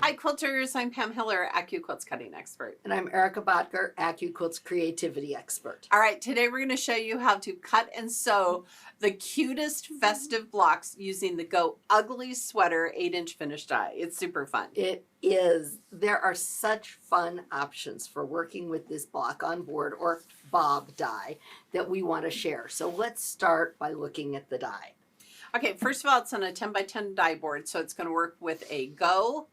Hi quilters, I'm Pam Hiller, AccuQuilt's cutting expert. And I'm Erica Botker, AccuQuilt's creativity expert. All right, today we're going to show you how to cut and sew the cutest festive blocks using the Go Ugly Sweater 8-inch finished die. It's super fun. It is. There are such fun options for working with this block on board or bob die that we want to share. So let's start by looking at the die. Okay, first of all, it's on a 10 by 10 die board, so it's going to work with a Go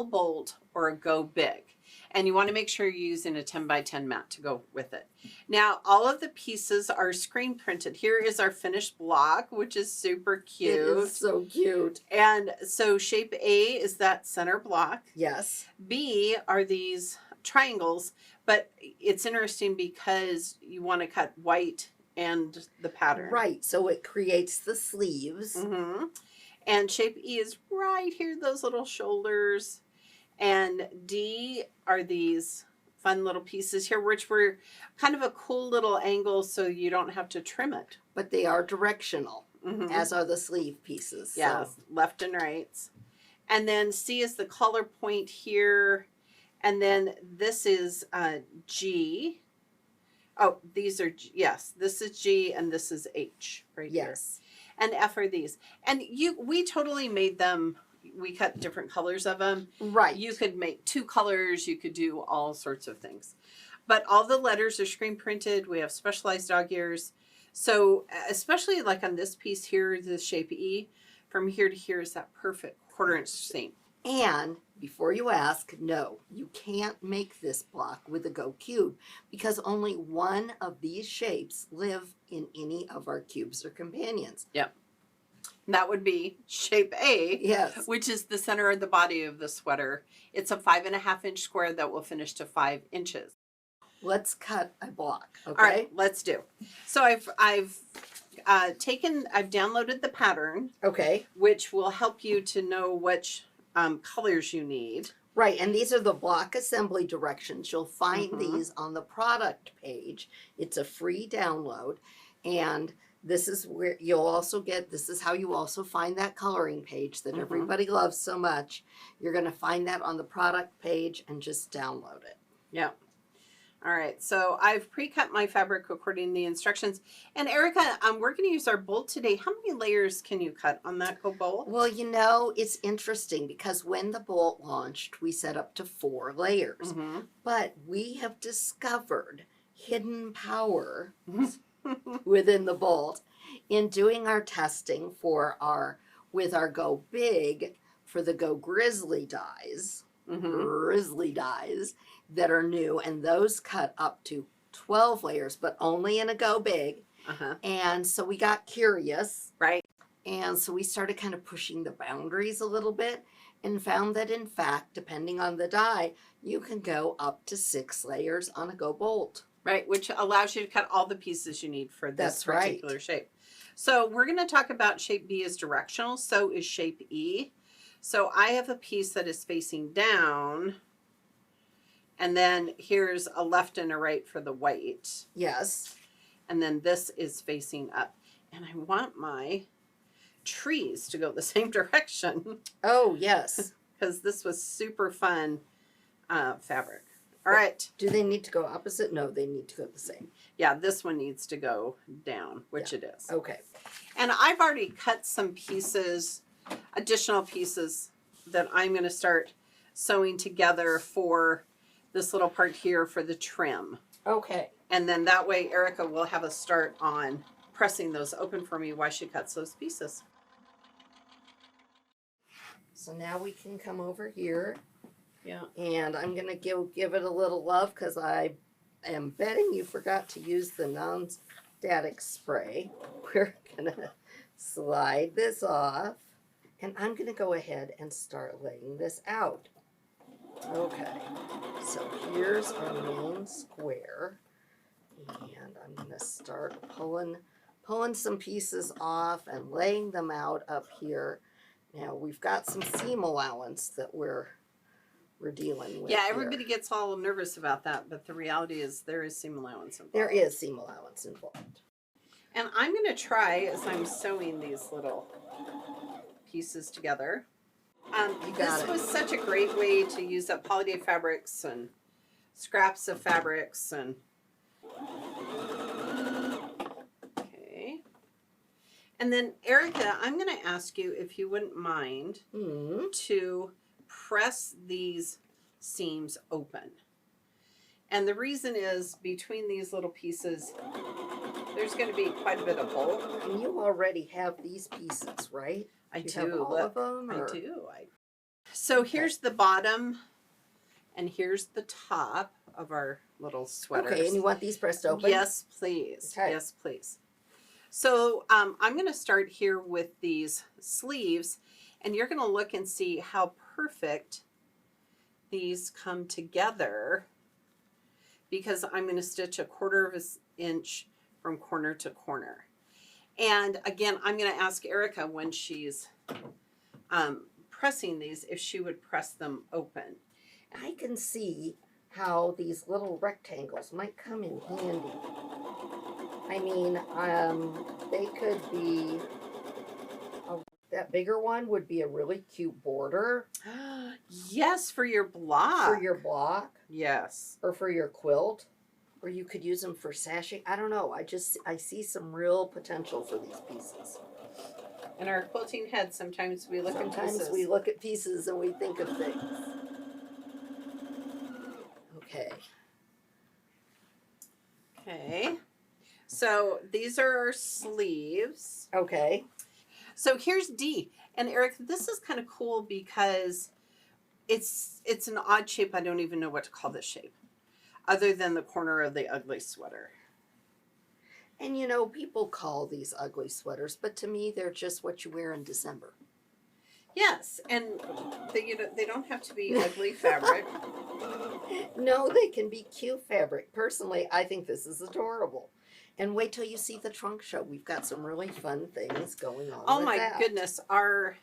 Bold, or a Go Big. And you want to make sure you're using a 10 by 10 mat to go with it. Now, all of the pieces are screen printed. Here is our finished block, which is super cute. It is so cute. And so shape A is that center block. Yes. B are these triangles, but it's interesting because you want to cut white and the pattern. Right, so it creates the sleeves. Mm-hmm. And shape E is right here, those little shoulders. And D are these fun little pieces here, which were kind of a cool little angle so you don't have to trim it. But they are directional, Mm-hmm. as are the sleeve pieces. Yeah, So. left and right. And then C is the collar point here. And then this is G. Oh, these are, yes, this is G and this is H right here. Yes. And F are these. And we totally made them, we cut different colors of them. Right. You could make 2 colors, you could do all sorts of things. But all the letters are screen printed. We have specialized dog ears. So especially like on this piece here, the shape E, from here to here is that perfect 1/4 inch seam. And before you ask, no, you can't make this block with a Go Cube because only one of these shapes live in any of our cubes or companions. Yep. And that would be shape A, Yes. which is the center of the body of the sweater. It's a 5.5 inch square that will finish to 5 inches. Let's cut a block, okay? All right, let's do. So I've downloaded the pattern, Okay. which will help you to know which colors you need. Right, and these are the block assembly directions. You'll find Mhm. these on the product page. It's a free download, and this is where you'll also get, this is how you also find that coloring page that Mhm. everybody loves so much. You're going to find that on the product page and just download it. Yeah. All right, so I've pre-cut my fabric according to the instructions. And Erica, we're going to use our bolt today. How many layers can you cut on that Go bolt? Well, you know, it's interesting because when the bolt launched, we set up to 4 layers. Mm-hmm. But we have discovered hidden power within the bolt in doing our testing for with our Go Big for the Go Grizzly dies. Mm-hmm. Grizzly dies that are new, and those cut up to 12 layers, but only in a Go Big. Uh-huh. And so we got curious, Right. and so we started kind of pushing the boundaries a little bit and found that in fact, depending on the die, you can go up to 6 layers on a Go Bolt. Right, which allows you to cut all the pieces you need for this That's right. particular shape. So we're going to talk about shape B is directional, so is shape E. So I have a piece that is facing down, and then here's a left and a right for the white. Yes. And then this is facing up. And I want my trees to go the same direction Oh, yes. because this was super fun fabric. All right. Do they need to go opposite? No, they need to go the same. Yeah, this one needs to go down, which it is. Okay. And I've already cut some pieces, additional pieces that I'm going to start sewing together for this little part here for the trim. Okay. And then that way Erica will have a start on pressing those open for me while she cuts those pieces. So now we can come over here, Yeah. and I'm going to give it a little love because I am betting you forgot to use the non-static spray. We're going to slide this off, and I'm going to go ahead and start laying this out. Okay, so here's our main square, and I'm going to start pulling some pieces off and laying them out up here. Now we've got some seam allowance that we're dealing with. Yeah, here. everybody gets all nervous about that, but the reality is there is seam allowance involved. There is seam allowance involved. And I'm going to try, as I'm sewing these little pieces together, You got This it. was such a great way to use up holiday fabrics and scraps of fabrics and okay. And then Erica, I'm going to ask you if you wouldn't mind to press these seams open. And the reason is between these little pieces, there's going to be quite a bit of bulk. And you already have these pieces, right? I You do. have all Look, of them, I or- do. So Okay. here's the bottom, and here's the top of our little sweaters. Okay, and you want these pressed open? Yes, please. Okay. Yes, please. So I'm going to start here with these sleeves, and you're going to look and see how perfect these come together, because I'm going to stitch 1/4 of an inch from corner to corner. And again, I'm going to ask Erica when she's pressing these if she would press them open. I can see how these little rectangles might come in handy. I mean, they could be, that bigger one would be a really cute border Yes, for your block. for your block Yes. or for your quilt, or you could use them for sashing. I don't know. I see some real potential for these pieces. In our quilting head, sometimes we look at Sometimes pieces. we look at pieces and we think of things. Okay. Okay. So these are our sleeves. Okay. So here's D. And Eric, this is kind of cool because it's an odd shape. I don't even know what to call this shape, other than the corner of the ugly sweater. And you know, people call these ugly sweaters, but to me, they're just what you wear in December. Yes, and they don't have to be ugly fabric. No, they can be cute fabric. Personally, I think this is adorable. And wait till you see the trunk show. We've got some really fun things going on. Oh with my that. goodness, our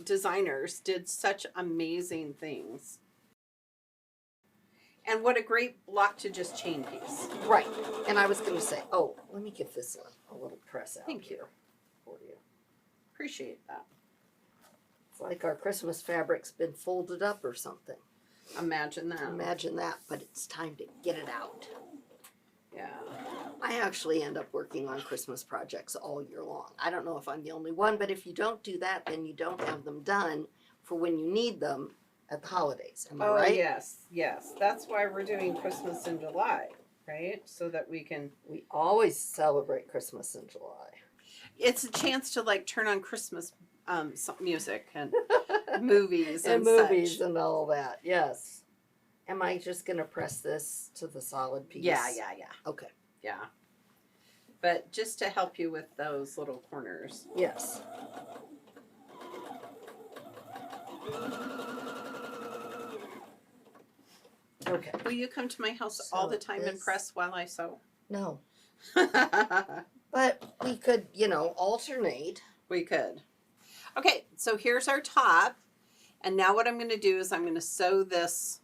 designers did such amazing things. And what a great block to just chain piece. Right. And I was going to say, oh, let me give this a little press out. Thank you. For you. Appreciate that. It's like our Christmas fabric's been folded up or something. Imagine that. Imagine that, but it's time to get it out. Yeah. I actually end up working on Christmas projects all year long. I don't know if I'm the only one, but if you don't do that, then you don't have them done for when you need them at the holidays. Am I right? Yes, yes. That's why we're doing Christmas in July, right? So that we can. We always celebrate Christmas in July. It's a chance to like turn on Christmas music and movies And and movies such. and all that, yes. Am I just going to press this to the solid piece? Yeah. Okay, Yeah. But just to help you with those little corners. yes. Okay, Will you come to my house all So the time and this- press while I sew? no, but we could, alternate. We could. Okay, so here's our top. And now what I'm going to do is I'm going to sew these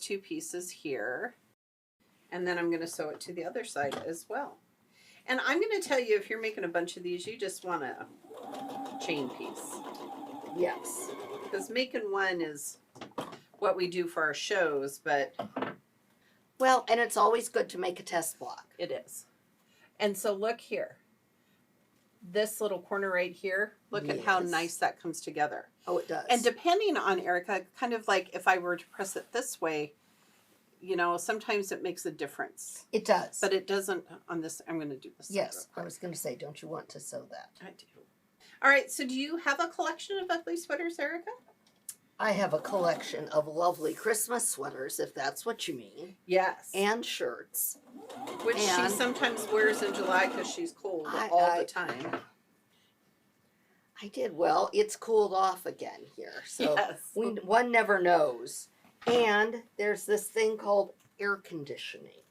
two pieces here. And then I'm going to sew it to the other side as well. And I'm going to tell you, if you're making a bunch of these, you just want a chain piece. Yes. Because making one is what we do for our shows, but Well, and it's always good to make a test block. it is. And so look here. This little corner right here, look at how Yes. nice that comes together. Oh, it does. And depending on Erica, kind of like if I were to press it this way, sometimes it makes a difference. it does. But it doesn't on this. I'm going to do this. side yes, real I quick. was going to say, don't you want to sew that? I do. All right. So do you have a collection of ugly sweaters, Erica? I have a collection of lovely Christmas sweaters, if that's what you mean, Yes. and shirts. Which she and- sometimes wears in July because she's cold all the time. I did. Well, it's cooled off again here, so Yes. one never knows. And there's this thing called air conditioning.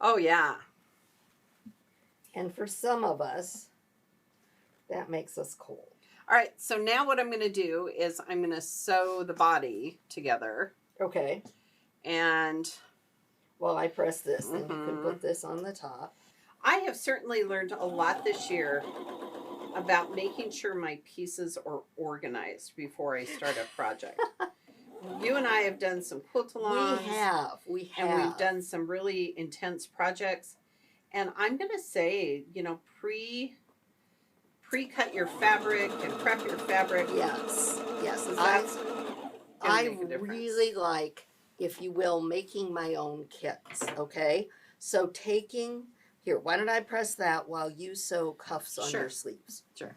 Oh, yeah. And for some of us, that makes us cold. All right. So now what I'm going to do is I'm going to sew the body together. Okay. And Well, I press this, then you can Mhm. put this on the top. I have certainly learned a lot this year about making sure my pieces are organized before I start a project. You and I have done some quilt-alongs. We have. And we've done some really intense projects. And I'm going to say, you know, pre-cut your fabric and prep your fabric. Yes, yes. I really like, if you will, making my own kits, okay? So taking, here, why don't I press that while you sew cuffs on your sleeves? Sure.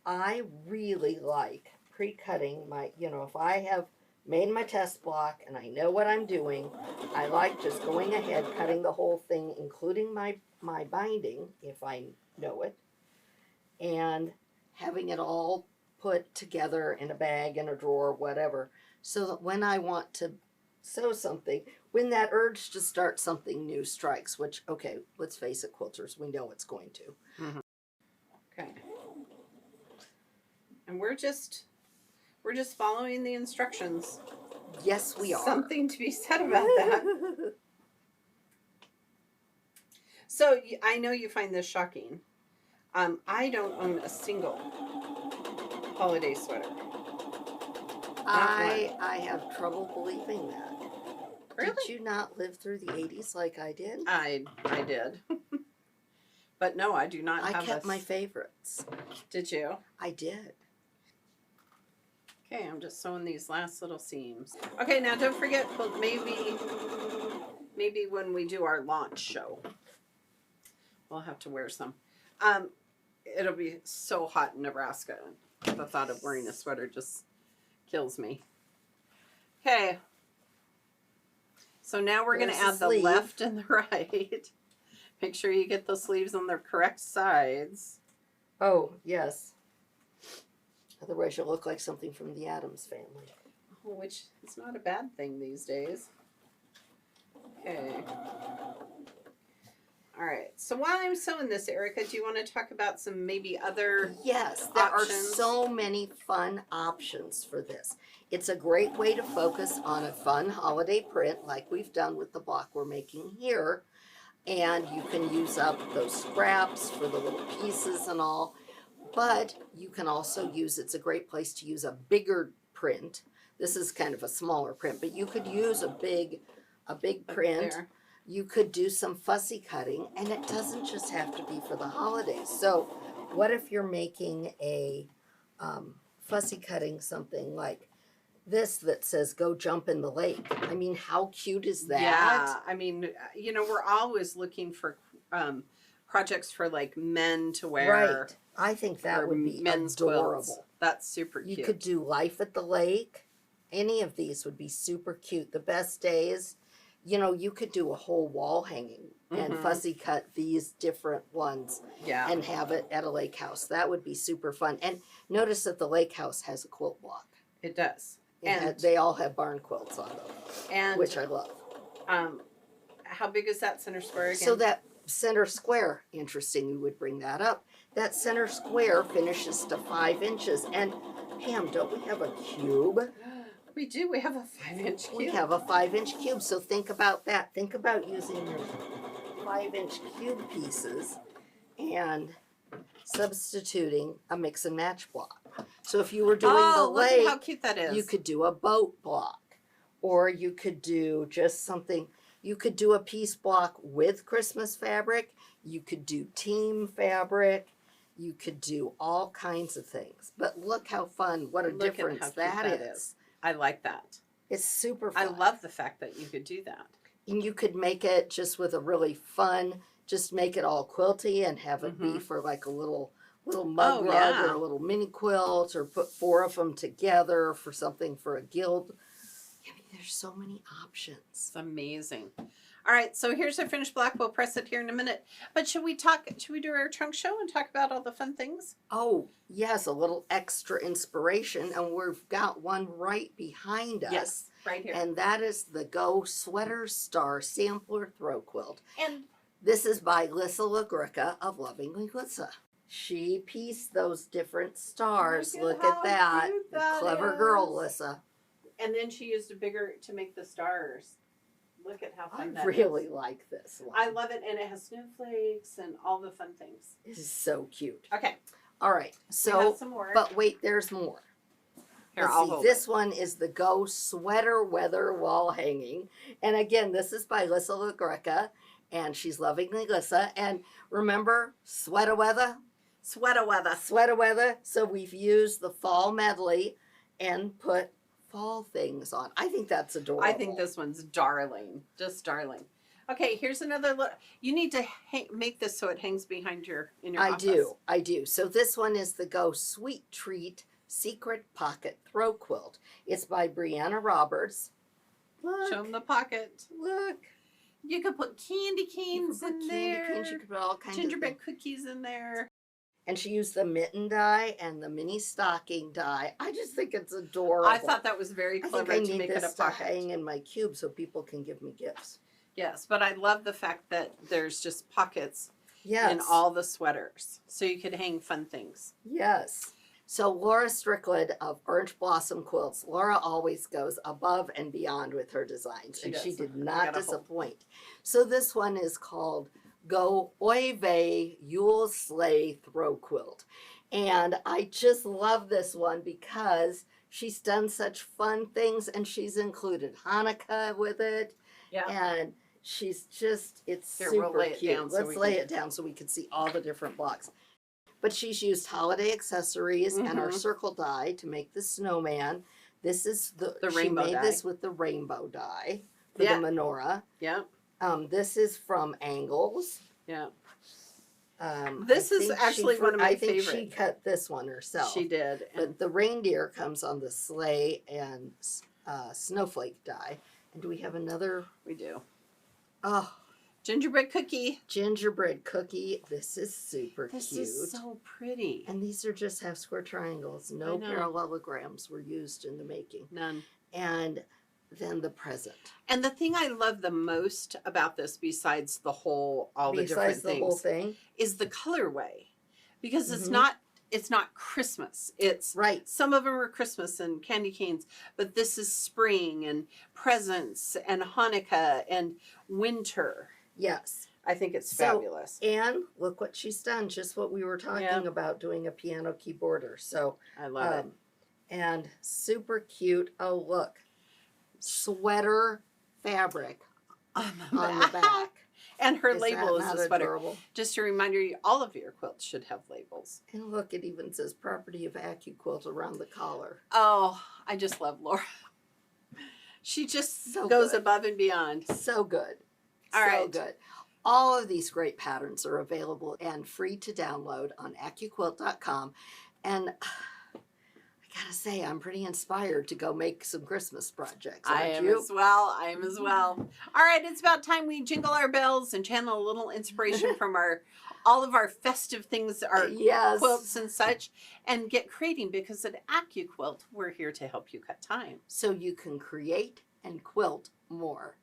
I really like pre-cutting my, you know, if I have made my test block and I know what I'm doing, I like just going ahead, cutting the whole thing, including my binding, if I know it, and having it all put together in a bag, in a drawer, whatever, so that when I want to sew something, when that urge to start something new strikes, which, okay, let's face it, quilters, we know it's going to. Mm-hmm. Okay. And we're just following the instructions. Yes, we are. Something to be said about that. So I know you find this shocking. I don't own a single holiday sweater. I have trouble believing that. Really? Did you not live through the 80s like I did? I did. But no, I do not have I kept my favorites. Did you? I did. Okay, I'm just sewing these last little seams. Okay, now don't forget, maybe when we do our launch show, we'll have to wear some. It'll be so hot in Nebraska. The thought of wearing a sweater just kills me. Okay. So now we're going to add the left and the right. Make sure you get those sleeves on their correct sides. Oh, yes. Otherwise you'll look like something from the Addams Family. Oh, which is not a bad thing these days. Okay. All right. So while I'm sewing this, Erica, do you want to talk about some maybe other Yes, there options? are so many fun options for this. It's a great way to focus on a fun holiday print like we've done with the block we're making here. And you can use up those scraps for the little pieces and all. But you can also use, it's a great place to use a bigger print. This is kind of a smaller print, but you could use a big print. There. You could do some fussy cutting, and it doesn't just have to be for the holidays. So what if you're making a fussy cutting something like this that says go jump in the lake? I mean, how cute is that? Yeah, I mean, you know, we're always looking for projects for like men to wear. Right. I think that would be men's adorable. Quilts. That's super cute. You could do life at the lake. Any of these would be super cute. The best days, you know, you could do a whole wall hanging and fussy cut these different ones and have it at a lake house. That would be super fun. And notice that the lake house has a quilt block. It does. And they all have barn quilts on them, which I love. How big is that center square again? So that center square, interesting you would bring that up. That center square finishes to 5 inches. And Pam, don't we have a cube? We do. We have a 5-inch cube. We have a 5-inch cube. So think about that. Think about using your 5-inch cube pieces and substituting a mix and match block. So if you were doing the look lake, at how cute that is. you could do a boat block, or you could do just something. You could do a piece block with Christmas fabric. You could do team fabric. You could do all kinds of things. But look how fun, what a difference that is. I like that. It's super fun. I love the fact that you could do that. And you could make it just with a really fun, just make it all quilty and have it be for like a little mug rug or a little mini quilt, or put 4 of them together for something for a guild. I mean, there's so many options. It's amazing. All right, so here's our finished block. We'll press it here in a minute. But should we do our trunk show and talk about all the fun things? Oh, yes, a little extra inspiration. And we've got one right behind us. Yes, right here. And that is the Go Sweater Star Sampler Throw Quilt. And this is by Lissa LaGreca of Lovingly Lissa. She pieced those different stars. Look at that. Clever girl, Lissa. And then she used a bigger to make the stars. Look at how fun that is. I really like this one. I love it, and it has snowflakes and all the fun things. This is so cute. Okay. All right. We So, have some more. but wait, there's more. Here, Let's I'll see. hold This it. one is the Go Sweater Weather Wall Hanging. And again, this is by Lissa LaGreca, and she's lovingly Lissa. And remember, sweater weather? Sweater weather. Sweater weather. So we've used the fall medley and put fall things on. I think that's adorable. I think this one's darling. Just darling. Okay, here's another look. You need to make this so it hangs behind in your office. I do. So this one is the Go Sweet Treat Secret Pocket Throw Quilt. It's by Brianna Roberts. Look. Show them the pocket. Look. You could put candy canes You could put in candy there. canes, you could put all kinds of Gingerbread things. cookies in there. And she used the mitten die and the mini stocking die. I just think it's adorable. I thought that was very I clever think I to need make it a this to pocket. hang in my cube so people can give me gifts. Yes, but I love the fact that there's just pockets Yes. in all the sweaters. So you could hang fun things. Yes. So Laura Strickland of Orange Blossom Quilts. Laura always goes above and beyond with her designs, She and she does. did I not gotta hold. disappoint. So this one is called Go Oy Vey Yule Sleigh Throw Quilt. And I just love this one because she's done such fun things, and she's included Hanukkah with it. Yeah. And she's just, it's Here, we'll super lay it cute. down so Let's we lay can- it down so we can see all the different blocks. But she's used holiday accessories and our Mhm. circle die to make the snowman. This is The she rainbow made die. this with the rainbow die for Yeah. the menorah. Yeah. This is from Angles. Yeah. I This is think actually one of my I think she favorite. cut this one herself. She did. And But the reindeer comes on the sleigh and snowflake die. And do we have another? we do. Oh, Gingerbread cookie. gingerbread cookie. This is super This cute. is so pretty. And these are just half square triangles. No I know. parallelograms were used in the making. None. And then the present. And the thing I love the most about this, besides the whole, all the Besides different the whole things, thing. is the colorway, because Mhm. it's not Christmas. It's Right. some of them are Christmas and candy canes, but this is spring and presents and Hanukkah and winter. Yes. I think it's So- fabulous. And look what she's done. Just what we were talking Yeah. about doing a piano keyboarder. So, I love it. and super cute. Oh, look. Sweater fabric On on the back. And her Is label that is not a sweater. adorable? Just a reminder, all of your quilts should have labels. And look, it even says property of AccuQuilt around the collar. Oh, I just love Laura. She just So goes good. above and beyond. So good. All so right. good. All of these great patterns are available and free to download on AccuQuilt.com. And I gotta say, I'm pretty inspired to go make some Christmas projects. I Aren't am you? as well. I am as well. All right, it's about time we jingle our bells and channel a little inspiration from all of our festive things, our Yes. quilts and such, and get creating, because at AccuQuilt, we're here to help you cut time. So you can create and quilt more.